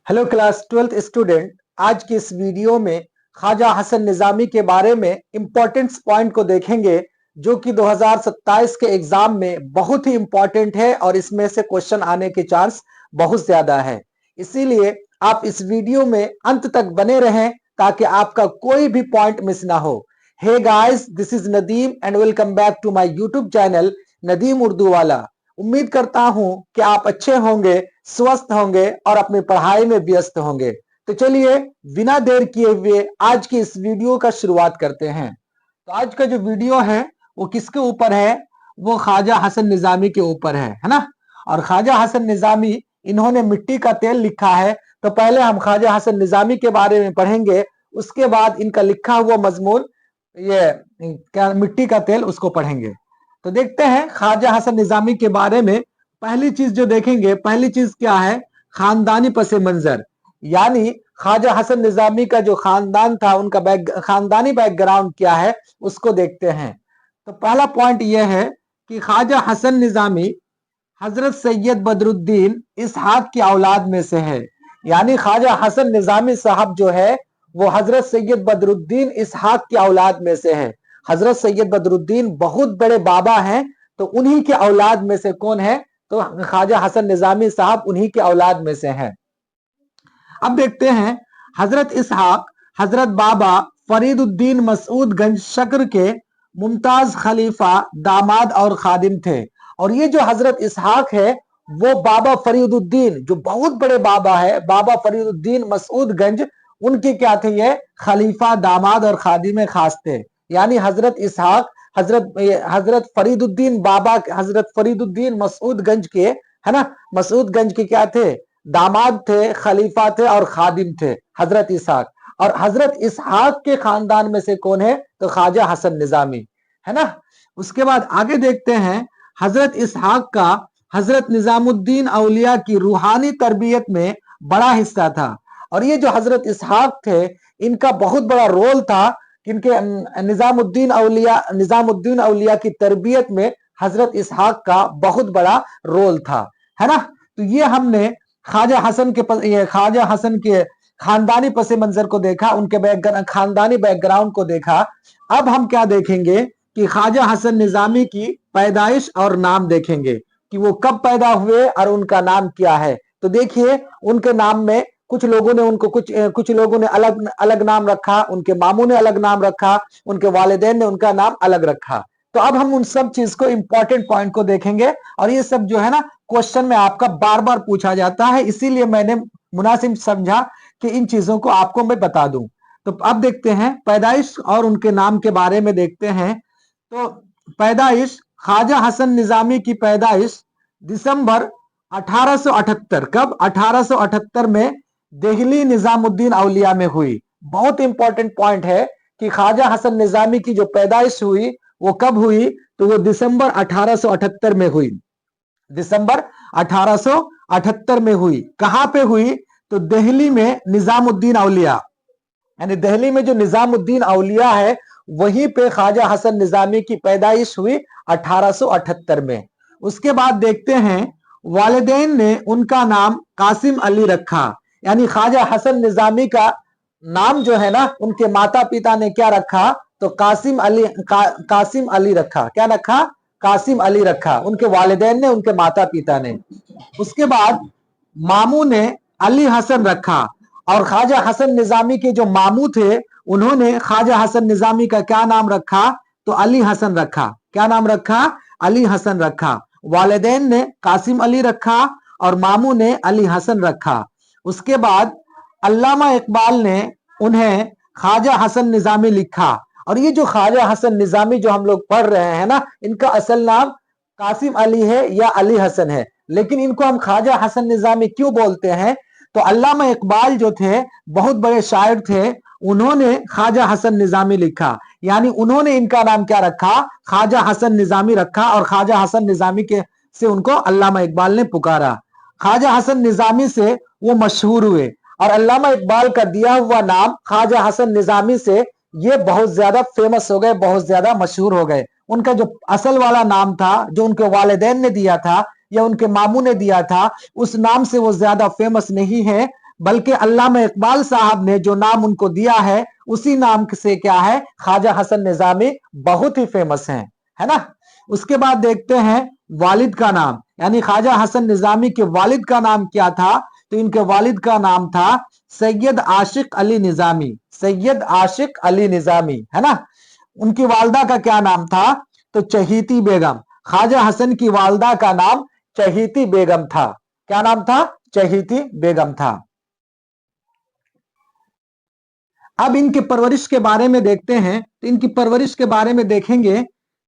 Hello class 12th student. आज की इस वीडियो में ख्वाजा हसन निजामी के बारे में इंपॉर्टेंट पॉइंट को देखेंगे जो कि 2027 के एग्जाम में बहुत ही इंपॉर्टेंट है और इसमें से क्वेश्चन आने के चांस बहुत ज्यादा है। इसीलिए आप इस वीडियो में अंत तक बने रहें ताकि आपका कोई भी पॉइंट मिस ना हो। Hey guys, this is Nadeem and welcome back to my YouTube channel Nadeem Urdu वाला। उम्मीद करता हूं कि आप अच्छे होंगे, स्वस्थ होंगे और अपनी पढ़ाई में व्यस्त होंगे। तो चलिए बिना देर किए हुए आज की इस वीडियो का शुरुआत करते हैं। तो आज का जो वीडियो है वो किसके ऊपर है? वो ख्वाजा हसन निजामी के ऊपर है ना। और ख्वाजा हसन निजामी, इन्होंने मिट्टी का तेल लिखा है। तो पहले हम ख्वाजा हसन निजामी के बारे में पढ़ेंगे, उसके बाद इनका लिखा हुआ मजमून ये क्या मिट्टी का तेल उसको पढ़ेंगे। तो देखते हैं ख्वाजा हसन निजामी के बारे में। पहली चीज जो देखेंगे, पहली चीज क्या है? खानदानी पस मंजर, यानी ख्वाजा हसन निजामी का जो खानदान था, उनका खानदानी बैकग्राउंड क्या है उसको देखते हैं। तो पहला पॉइंट यह है कि ख्वाजा हसन निजामी हजरत सैयद बदरुद्दीन इसहाक की औलाद में से है। यानी ख्वाजा हसन निजामी साहब जो है वो हजरत सैयद बदरुद्दीन इसहाक की औलाद में से है। हजरत सैयद बदरुद्दीन बहुत बड़े बाबा हैं, तो उन्हीं के औलाद में से कौन है? तो ख्वाजा हसन निजामी साहब उन्हीं के औलाद में से हैं। अब देखते हैं, हजरत इसहाक हजरत बाबा फरीदुद्दीन मसूद गंज शक्र के मुमताज खलीफा, दामाद और खादिम थे। और ये जो हजरत इसहाक है वो बाबा फरीदुद्दीन, जो बहुत बड़े बाबा है, बाबा फरीदुद्दीन मसूद गंज, उनके क्या थे? ये खलीफा, दामाद और खादिम खास थे। यानी हजरत इसहाक हजरत फरीदुद्दीन बाबा, हजरत फरीदुद्दीन मसूद गंज के, है ना, मसूद गंज के क्या थे? दामाद थे, खलीफा थे और खादिम थे हजरत इसहाक। और हजरत इसहाक के खानदान में से कौन है? तो ख्वाजा हसन निजामी, है ना। उसके बाद आगे देखते हैं, हजरत इसहाक का हजरत निजामुद्दीन औलिया की रूहानी तरबियत में बड़ा हिस्सा था। और ये जो हजरत इसहाक थे, इनका बहुत बड़ा रोल था किनके? निजामुद्दीन औलिया की तरबियत में हजरत इसहाक का बहुत बड़ा रोल था, है ना। तो ये हमने ख्वाजा हसन के खानदानी पस मंजर को देखा, उनके खानदानी बैकग्राउंड को देखा। अब हम क्या देखेंगे कि ख्वाजा हसन निजामी की पैदाइश और नाम देखेंगे कि वो कब पैदा हुए और उनका नाम क्या है। तो देखिए, उनके नाम में कुछ लोगों ने उनको कुछ लोगों ने अलग अलग नाम रखा, उनके मामू ने अलग नाम रखा, उनके वालिदैन ने उनका नाम अलग रखा। तो अब हम उन सब चीज को, इंपॉर्टेंट पॉइंट को देखेंगे। और ये सब जो है ना, क्वेश्चन में आपका बार बार पूछा जाता है, इसीलिए मैंने मुनासिब समझा कि इन चीजों को आपको मैं बता दूं। तो अब देखते हैं पैदाइश और उनके नाम के बारे में देखते हैं। तो पैदाइश, ख्वाजा हसन निजामी की पैदाइश दिसंबर 1878, कब? 1878 में दिल्ली निजामुद्दीन औलिया में हुई। बहुत इंपॉर्टेंट पॉइंट है कि ख्वाजा हसन निजामी की जो पैदाइश हुई वो कब हुई? तो वो दिसंबर 1878 में हुई। दिसंबर 1878 में हुई। कहां पे हुई? तो दिल्ली में निजामुद्दीन औलिया, यानी दिल्ली में जो निजामुद्दीन औलिया है वहीं पे ख्वाजा हसन निजामी की पैदाइश हुई 1878 में। उसके बाद देखते हैं, वालिदैन ने उनका नाम कासिम अली रखा। यानी ख्वाजा हसन निजामी का नाम जो है ना, उनके माता पिता ने क्या रखा? तो कासिम अली रखा। क्या रखा? कासिम अली रखा, उनके वालिदैन ने, उनके माता पिता ने। उसके बाद मामू ने अली हसन रखा। और ख्वाजा हसन निजामी के जो मामू थे उन्होंने ख्वाजा हसन निजामी का क्या नाम रखा? तो अली हसन रखा। क्या नाम रखा? अली हसन रखा। वालिदैन ने कासिम अली रखा और मामू ने अली हसन रखा। उसके बाद अल्लामा इकबाल ने उन्हें ख्वाजा हसन निजामी लिखा। और ये जो ख्वाजा हसन निजामी जो हम लोग पढ़ रहे हैं ना, इनका असल नाम कासिम अली है या अली हसन है, लेकिन इनको हम ख्वाजा हसन निजामी क्यों बोलते हैं? तो अल्लामा इकबाल जो थे, बहुत बड़े शायर थे, उन्होंने ख्वाजा हसन निजामी लिखा। यानी उन्होंने इनका नाम क्या रखा? ख्वाजा हसन निजामी रखा। और ख्वाजा हसन निजामी के से उनको अल्लामा इकबाल ने पुकारा। ख्वाजा हसन निजामी से वो मशहूर हुए। और अल्लामा इकबाल का दिया हुआ नाम ख्वाजा हसन निजामी से ये बहुत ज्यादा फेमस हो गए, बहुत ज्यादा मशहूर हो गए। उनका जो असल वाला नाम था, जो उनके वालिदैन ने दिया था या उनके मामू ने दिया था, उस नाम से वो ज्यादा फेमस नहीं है, बल्कि अल्लामा इकबाल साहब ने जो नाम उनको दिया है उसी नाम से क्या है, ख्वाजा हसन निजामी बहुत ही फेमस हैं, है ना। उसके बाद देखते हैं वालिद का नाम, यानी ख्वाजा हसन निजामी के वालिद का नाम क्या था, तो इनके वालिद का नाम था सैयद आशिक अली निजामी, सैयद आशिक अली निजामी, है ना। उनकी वालदा का क्या नाम था, तो चहीती बेगम। ख्वाजा हसन की वालदा का नाम चहीती बेगम था। क्या नाम था, चहीती बेगम था। अब इनकी परवरिश के बारे में देखते हैं, तो इनकी परवरिश के बारे में देखेंगे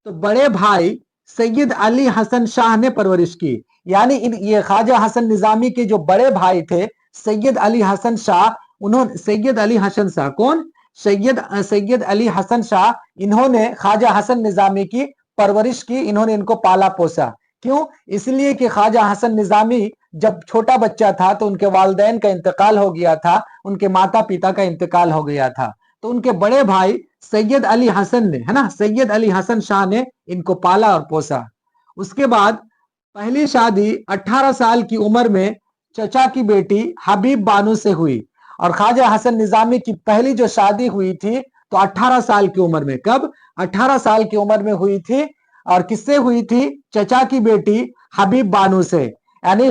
तो बड़े भाई सैयद अली हसन शाह ने परवरिश की, यानी ये ख्वाजा हसन निजामी के जो बड़े भाई थे सैयद अली हसन शाह, उन्होंने सैयद अली हसन शाह कौन, सैयद अली हसन शाह, इन्होंने ख्वाजा हसन निजामी की परवरिश की, इन्होंने इनको पाला पोसा। क्यों, इसलिए कि ख्वाजा हसन निजामी जब छोटा बच्चा था तो उनके वालिदैन का इंतकाल हो गया था, उनके माता पिता का इंतकाल हो गया था, तो उनके बड़े भाई सैयद अली हसन ने, है ना, सैयद अली हसन शाह ने इनको पाला और पोसा। उसके बाद पहली शादी 18 साल की उम्र में चचा की बेटी हबीब बानो से हुई, और ख्वाजा हसन निजामी की पहली जो शादी हुई थी तो 18 साल की उम्र में, कब, 18 साल की उम्र में हुई थी, और किससे हुई थी, चचा की बेटी हबीब बानो से, यानी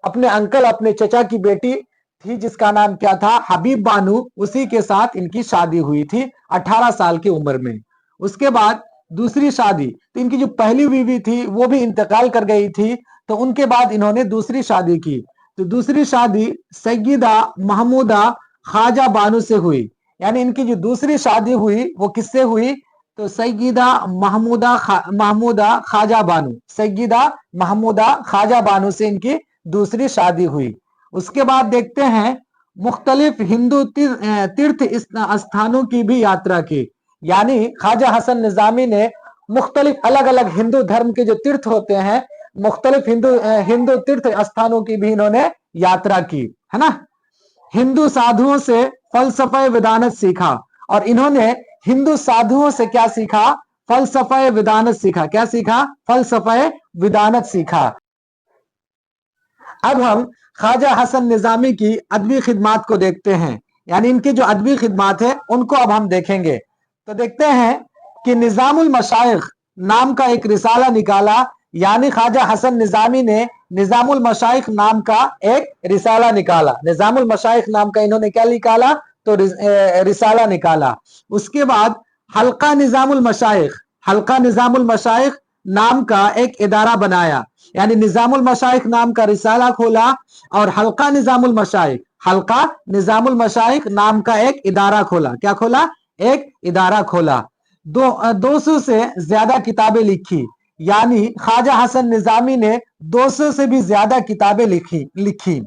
अपने अंकल अपने चचा की बेटी थी जिसका नाम क्या था, हबीब बानो, उसी के साथ इनकी शादी हुई थी 18 साल की उम्र में। उसके बाद दूसरी शादी, तो इनकी जो पहली बीवी थी वो भी इंतकाल कर गई थी, तो उनके बाद इन्होंने दूसरी शादी की, तो दूसरी शादी सैयदा महमूदा ख्वाजा बानो से हुई, यानी इनकी जो दूसरी शादी हुई वो किससे हुई, तो सैयदा महमूदा ख्वाजा बानो, सैयदा महमूदा ख्वाजा बानो से इनकी दूसरी शादी हुई। उसके बाद देखते हैं मुख्तलिफ हिंदू तीर्थ स्थानों की भी यात्रा की, यानी ख्वाजा हसन निजामी ने मुख्तलिफ अलग अलग हिंदू धर्म के जो तीर्थ होते हैं, मुख्तलिफ हिंदू तीर्थ स्थानों की भी इन्होंने यात्रा की, है ना। हिंदू साधुओं से फलसफा विदानत सीखा, और इन्होंने हिंदू साधुओं से क्या सीखा, फलसफा विदानत सीखा, क्या सीखा, फलसफा विदानत सीखा। अब हम ख्वाजा हसन निजामी की अदबी खिदमात को देखते हैं, यानी इनकी जो अदबी खिदमात है उनको अब हम देखेंगे। तो देखते हैं कि निजामुल मशाइख नाम का एक रिसाला निकाला, यानी ख्वाजा हसन निजामी ने निजामुल मशाइख नाम का एक रिसाला निकाला, निजामुल मशाइख नाम का इन्होंने क्या निकाला, तो रिसाला निकाला। उसके बाद हल्का निजामुल मशाइख, हल्का निजामुल मशाइख नाम का एक इदारा बनाया, यानी निजामुल मशाइख नाम का रिसाला खोला, और हल्का निजामुल मशाइख, हल्का निजामुल मशाइख नाम का एक इदारा खोला, क्या खोला, एक इदारा खोला। 200 से ज्यादा किताबें लिखी, यानी ख्वाजा हसन निजामी ने 200 से भी ज्यादा किताबें लिखी।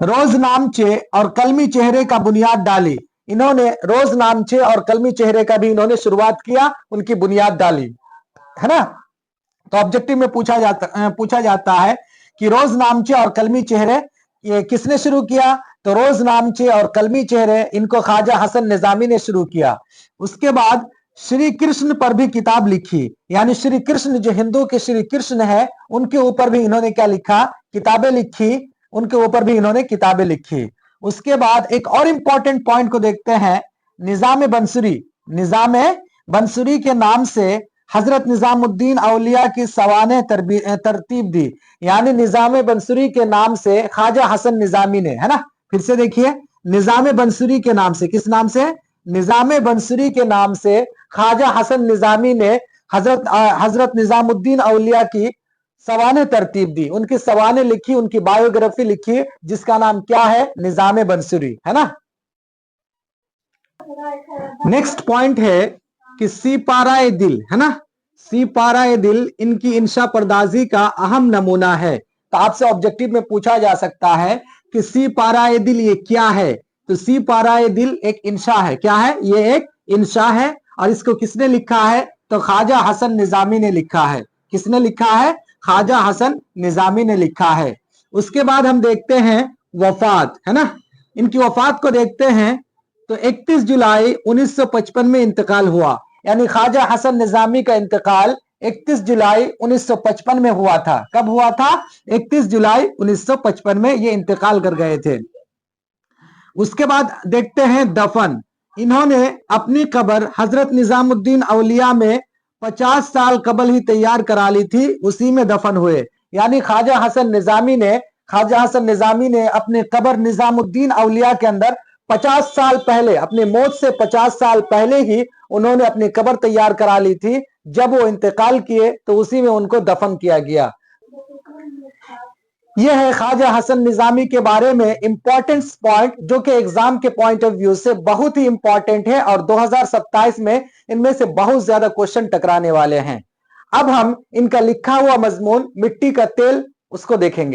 रोज नामचे और कलमी चेहरे का बुनियाद डाली, इन्होंने रोज नामचे और कलमी चेहरे का भी इन्होंने शुरुआत किया, उनकी बुनियाद डाली, है ना। तो ऑब्जेक्टिव में पूछा जाता है कि रोज नामचे और कलमी चेहरे ये किसने शुरू किया, तो रोज नामचे और कलमी चेहरे इनको ख्वाजा हसन निजामी ने शुरू किया। उसके बाद श्री कृष्ण पर भी किताब लिखी, यानी श्री कृष्ण जो हिंदू के श्री कृष्ण है उनके ऊपर भी इन्होंने क्या लिखा, किताबें लिखी, उनके ऊपर भी इन्होंने किताबें लिखी। उसके बाद एक और इंपॉर्टेंट पॉइंट को देखते हैं, निजाम बंसुरी, निजाम बंसुरी के नाम से हजरत निजामुद्दीन औलिया की सवाने तरतीब दी, यानी निजाम बंसुरी के नाम से ख्वाजा हसन निजामी ने, है ना, फिर से देखिए, निजाम बंसुरी के नाम से, किस नाम से, निजाम बंसुरी के नाम से ख्वाजा हसन निजामी ने हजरत निजामुद्दीन औलिया की सवाने तरतीब दी, उनकी सवाने लिखी, उनकी बायोग्राफी लिखी, जिसका नाम क्या है, निजाम बंसुरी, है ना। नेक्स्ट पॉइंट है कि सीपाराए दिल, है ना, सीपाराए दिल इनकी इंशा पर्दाजी का अहम नमूना है। तो आपसे ऑब्जेक्टिव में पूछा जा सकता है कि सीपाराए दिल ये क्या है, तो सीपाराए दिल एक इंशा है, क्या है, ये एक इंशा है, और इसको किसने लिखा है, तो ख्वाजा हसन निजामी ने लिखा है, किसने लिखा है, ख्वाजा हसन निजामी ने लिखा है। उसके बाद हम देखते हैं वफात, है ना, इनकी वफात को देखते हैं, तो 31 जुलाई 1955 में इंतकाल हुआ, यानी ख्वाजा हसन निजामी का इंतकाल 31 जुलाई 1955 में हुआ था। कब हुआ था? 31 जुलाई 1955 में ये इंतकाल कर गए थे। उसके बाद देखते हैं दफन। इन्होंने अपनी कब्र हजरत निजामुद्दीन औलिया में 50 साल कबल ही तैयार करा ली थी, उसी में दफन हुए। यानी ख्वाजा हसन निजामी ने अपने कब्र निजामुद्दीन औलिया के अंदर 50 साल पहले, अपनी मौत से 50 साल पहले ही उन्होंने अपनी कब्र तैयार करा ली थी। जब वो इंतकाल किए तो उसी में उनको दफन किया गया। यह है ख्वाजा हसन निजामी के बारे में इंपॉर्टेंट पॉइंट, जो कि एग्जाम के पॉइंट ऑफ व्यू से बहुत ही इंपॉर्टेंट है और 2027 में इनमें से बहुत ज्यादा क्वेश्चन टकराने वाले हैं। अब हम इनका लिखा हुआ मजमून मिट्टी का तेल उसको देखेंगे।